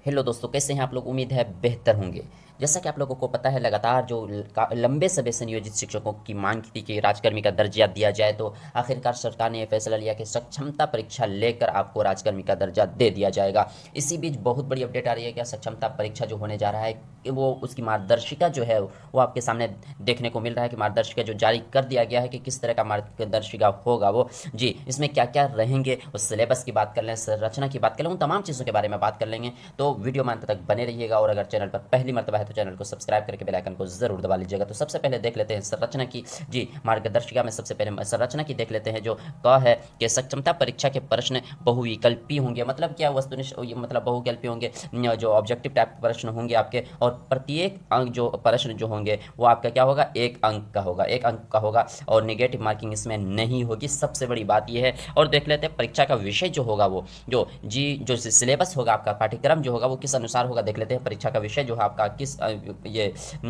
Hello दोस्तों, कैसे हैं आप लोग। उम्मीद है बेहतर होंगे। जैसा कि आप लोगों को पता है, लगातार जो लंबे समय से नियोजित शिक्षकों की मांग थी कि राजकर्मी का दर्जा दिया जाए, तो आखिरकार सरकार ने यह फैसला लिया कि सक्षमता परीक्षा लेकर आपको राजकर्मी का दर्जा दे दिया जाएगा। इसी बीच बहुत बड़ी अपडेट आ रही है कि सक्षमता परीक्षा जो होने जा रहा है कि वो उसकी मार्गदर्शिका जो है वो आपके सामने देखने को मिल रहा है कि मार्गदर्शिका जो जारी कर दिया गया है कि किस तरह का मार्गदर्शिका होगा वो। जी, इसमें क्या क्या रहेंगे, उस सिलेबस की बात कर लें, संरचना की बात कर लें, उन तमाम चीज़ों के बारे में बात कर लेंगे। तो वीडियो में अंत तक बने रहिएगा और अगर चैनल पर पहली मर्तबा है तो चैनल को सब्सक्राइब करके बेल आइकन को जरूर दबा लीजिएगा। तो सबसे पहले देख लेते हैं संरचना की। जी, मार्गदर्शिका में सबसे पहले संरचना की देख लेते हैं, जो कहा है कि सक्षमता परीक्षा के प्रश्न बहुविकल्पी होंगे। मतलब क्या, वस्तुनिष्ठ, मतलब बहुविकल्पी होंगे, जो ऑब्जेक्टिव टाइप प्रश्न होंगे आपके, और प्रत्येक अंक जो प्रश्न जो होंगे वो आपका क्या होगा, एक अंक का होगा, एक अंक का होगा, और नेगेटिव मार्किंग इसमें नहीं होगी। सबसे बड़ी बात यह है। और देख लेते हैं परीक्षा का विषय जो होगा वो, जो सिलेबस होगा आपका, पाठ्यक्रम जो होगा वो किस अनुसार होगा। देख लेते हैं परीक्षा का विषय जो है आपका किस ये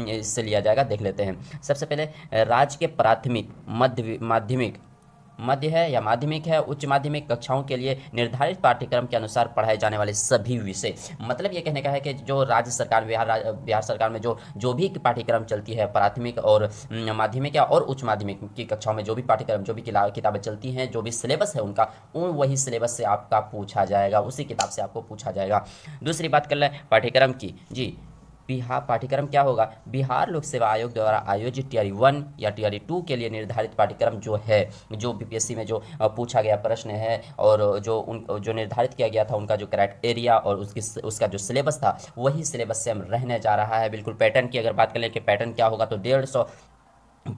इससे लिया जाएगा, देख लेते हैं। सबसे पहले राज्य के प्राथमिक, माध्यमिक, मध्य है या माध्यमिक है, उच्च माध्यमिक कक्षाओं के लिए निर्धारित पाठ्यक्रम के अनुसार पढ़ाए जाने वाले सभी विषय। मतलब ये कहने का है कि जो राज्य सरकार, बिहार सरकार में जो भी पाठ्यक्रम चलती है, प्राथमिक और माध्यमिक या और उच्च माध्यमिक की कक्षाओं में जो भी पाठ्यक्रम, जो भी किताबें चलती हैं, जो भी सिलेबस है उनका, उन वही सिलेबस से आपका पूछा जाएगा, उसी किताब से आपको पूछा जाएगा। दूसरी बात कर लें पाठ्यक्रम की। जी, बिहार पाठ्यक्रम क्या होगा, बिहार लोक सेवा आयोग द्वारा आयोजित टीआरई 1 या टीआरई 2 के लिए निर्धारित पाठ्यक्रम जो है, जो बीपीएससी में जो पूछा गया प्रश्न है, और जो निर्धारित किया गया था उनका जो क्राइटेरिया और उसका जो सिलेबस था, वही सिलेबस से हम रहने जा रहा है। बिल्कुल पैटर्न की अगर बात करें कि पैटर्न क्या होगा, तो 150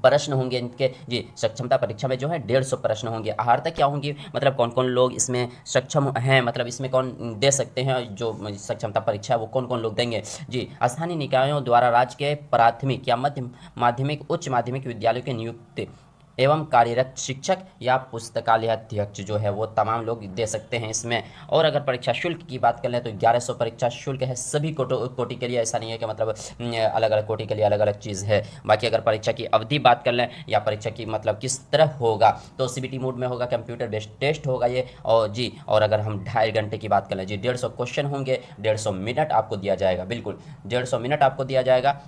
प्रश्न होंगे इनके। जी, सक्षमता परीक्षा में जो है 150 प्रश्न होंगे। आहारता क्या होंगी, मतलब कौन कौन लोग इसमें सक्षम हैं, मतलब इसमें कौन दे सकते हैं, जो सक्षमता परीक्षा है वो कौन कौन लोग देंगे। जी, स्थानीय निकायों द्वारा राज्य के प्राथमिक या मध्य माध्यमिक, उच्च माध्यमिक विद्यालयों के नियुक्त एवं कार्यरत शिक्षक या पुस्तकालय अध्यक्ष जो है वो तमाम लोग दे सकते हैं इसमें। और अगर परीक्षा शुल्क की बात कर लें तो 1100 परीक्षा शुल्क है सभी कोटि के लिए। ऐसा नहीं है कि मतलब अलग अलग कोटि के लिए अलग अलग चीज़ है। बाकी अगर परीक्षा की अवधि बात कर लें या परीक्षा की मतलब किस तरह होगा, तो सीबीटी मोड में होगा, कंप्यूटर बेस्ड टेस्ट होगा ये। और जी, और अगर हम 2.5 घंटे की बात कर लें, जी 150 क्वेश्चन होंगे, 150 मिनट आपको दिया जाएगा। बिल्कुल 150 मिनट आपको दिया जाएगा।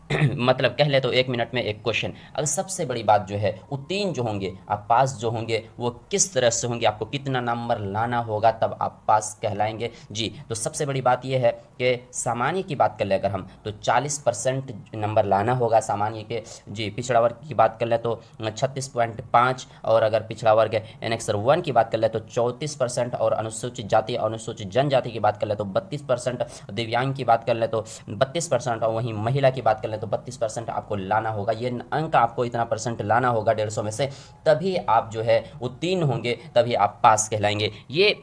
मतलब कह ले तो 1 मिनट में एक क्वेश्चन। अब सबसे बड़ी बात जो है, उत्तीर्ण जो होंगे, आप पास जो होंगे वो किस तरह से होंगे, आपको कितना नंबर लाना होगा तब आप पास कहलाएंगे। जी, तो सबसे बड़ी बात यह है कि सामान्य की बात कर ले अगर हम, तो 40% नंबर लाना होगा सामान्य के। जी, पिछड़ा वर्ग की बात कर ले तो 36.5, और अगर पिछड़ा वर्ग एनेक्सर 1 की बात कर ले तो 34%, और अनुसूचित जाति, अनुसूचित जनजाति की बात कर ले तो 32%, दिव्यांग की बात कर ले तो 32%, और वहीं महिला की बात कर ले तो 32% आपको लाना होगा। ये अंक आपको इतना परसेंट लाना होगा 150 में से, तभी आप जो है उत्तीर्ण होंगे, तभी आप पास कहलाएंगे। ये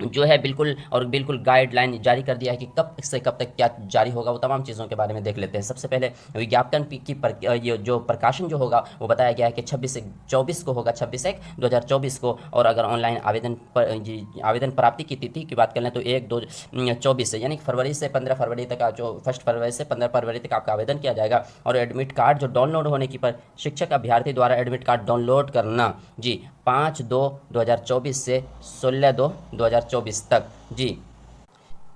जो है बिल्कुल, और बिल्कुल गाइडलाइन जारी कर दिया है कि कब से कब तक क्या जारी होगा, वो तमाम चीज़ों के बारे में देख लेते हैं। सबसे पहले विज्ञापन ये जो प्रकाशन जो होगा वो बताया गया है कि 26 से 24 को होगा, 26/1/2024 को। और अगर ऑनलाइन आवेदन प्राप्ति की तिथि की बात कर लें तो 1/2/24 से, यानी फरवरी से 15 फरवरी तक, जो 1 फरवरी से 15 फरवरी तक आपका आवेदन किया जाएगा। और एडमिट कार्ड जो डाउनलोड होने की पर शिक्षक अभ्यर्थी द्वारा एडमिट कार्ड डाउनलोड करना, जी 5/2/2024 से 16/2/2024 तक। जी,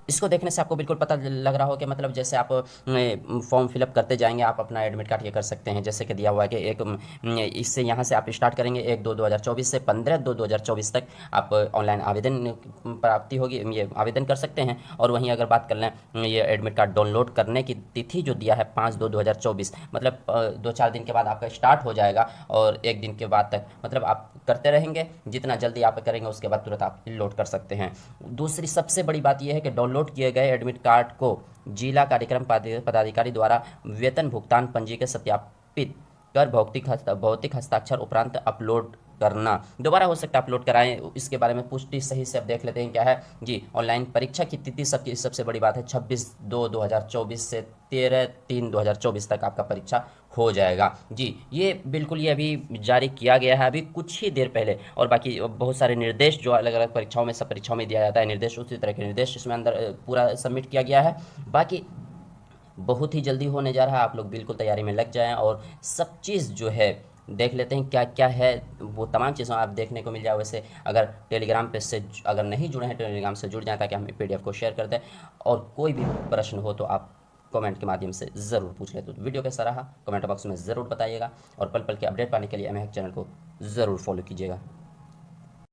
इसको देखने से आपको बिल्कुल पता लग रहा हो कि मतलब जैसे आप फॉर्म फिलअप करते जाएंगे, आप अपना एडमिट कार्ड ये कर सकते हैं, जैसे कि दिया हुआ है कि इससे यहाँ से आप स्टार्ट करेंगे 1/2/2024 से 15/2/2024 तक आप ऑनलाइन आवेदन प्राप्ति होगी, ये आवेदन कर सकते हैं। और वहीं अगर बात कर लें ये एडमिट कार्ड डाउनलोड करने की तिथि जो दिया है 5/2/2024, मतलब 2-4 दिन के बाद आपका स्टार्ट हो जाएगा, और 1 दिन के बाद तक मतलब आप करते रहेंगे, जितना जल्दी आप करेंगे उसके बाद तुरंत आप लोड कर सकते हैं। दूसरी सबसे बड़ी बात यह है कि डाउनलोड किए गए एडमिट कार्ड को जिला कार्यक्रम पदाधिकारी द्वारा वेतन भुगतान पंजी के सत्यापित कर भौतिक हस्ताक्षर उपरांत अपलोड करना। दोबारा हो सकता है अपलोड कराएं, इसके बारे में पुष्टि सही से अब देख लेते हैं क्या है। जी, ऑनलाइन परीक्षा की तिथि सबसे बड़ी बात है 26/2/2024 से 13/3/2024 तक आपका परीक्षा हो जाएगा। जी, ये बिल्कुल ये अभी जारी किया गया है, अभी कुछ ही देर पहले। और बाकी बहुत सारे निर्देश जो अलग अलग परीक्षाओं में, सब परीक्षाओं में दिया जाता है निर्देश, उसी तरह के निर्देश इसमें अंदर पूरा सबमिट किया गया है। बाकी बहुत ही जल्दी होने जा रहा है, आप लोग बिल्कुल तैयारी में लग जाएं, और सब चीज़ जो है देख लेते हैं क्या क्या है। वो तमाम चीज़ें आप देखने को मिल जाए। वैसे अगर टेलीग्राम पे से अगर नहीं जुड़े हैं, टेलीग्राम से जुड़ जाएं ताकि हम PDF को शेयर कर दें। और कोई भी प्रश्न हो तो आप कमेंट के माध्यम से ज़रूर पूछ लें। तो वीडियो कैसा रहा कमेंट बॉक्स में ज़रूर बताइएगा, और पल पल के अपडेट पाने के लिए अमेहक चैनल को ज़रूर फॉलो कीजिएगा।